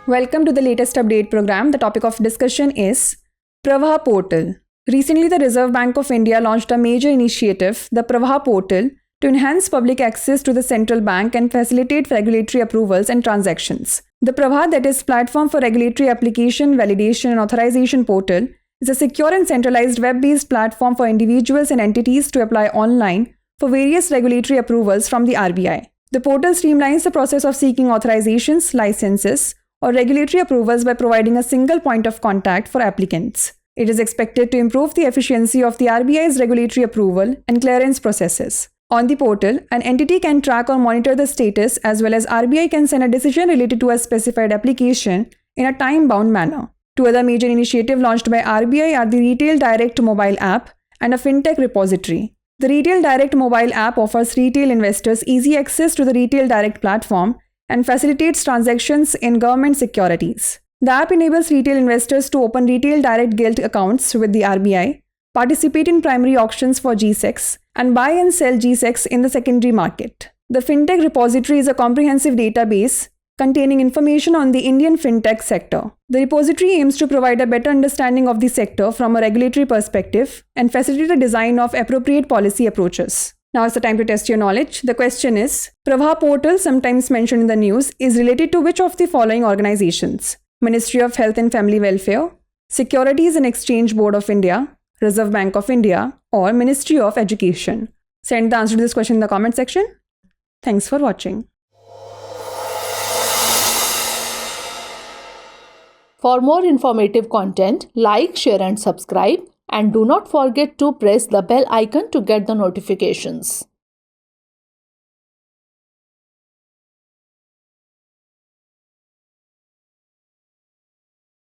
Welcome to the latest update program. The topic of discussion is Pravaha Portal. Recently, the Reserve Bank of India launched a major initiative, the Pravaha Portal, to enhance public access to the central bank and facilitate regulatory approvals and transactions. The Pravaha, that is Platform for Regulatory Application, Validation and Authorization Portal, is a secure and centralized web-based platform for individuals and entities to apply online for various regulatory approvals from the RBI. The portal streamlines the process of seeking authorizations, licenses, or regulatory approvals by providing a single point of contact for applicants. It is expected to improve the efficiency of the RBI's regulatory approval and clearance processes. On the portal, an entity can track or monitor the status as well as RBI can send a decision related to a specified application in a time-bound manner. Two other major initiatives launched by RBI are the Retail Direct mobile app and a fintech repository. The Retail Direct mobile app offers retail investors easy access to the Retail Direct platform and facilitates transactions in government securities. The app enables retail investors to open Retail Direct Gilt accounts with the RBI, participate in primary auctions for GSECs, and buy and sell GSECs in the secondary market. The Fintech repository is a comprehensive database containing information on the Indian fintech sector. The repository aims to provide a better understanding of the sector from a regulatory perspective and facilitate the design of appropriate policy approaches. Now is the time to test your knowledge. The question is, Pravaha Portal, sometimes mentioned in the news, is related to which of the following organizations? Ministry of Health and Family Welfare, Securities and Exchange Board of India, Reserve Bank of India, or Ministry of Education? Send the answer to this question in the comment section. Thanks for watching. For more informative content, like, share and subscribe, and do not forget to press the bell icon to get the notifications.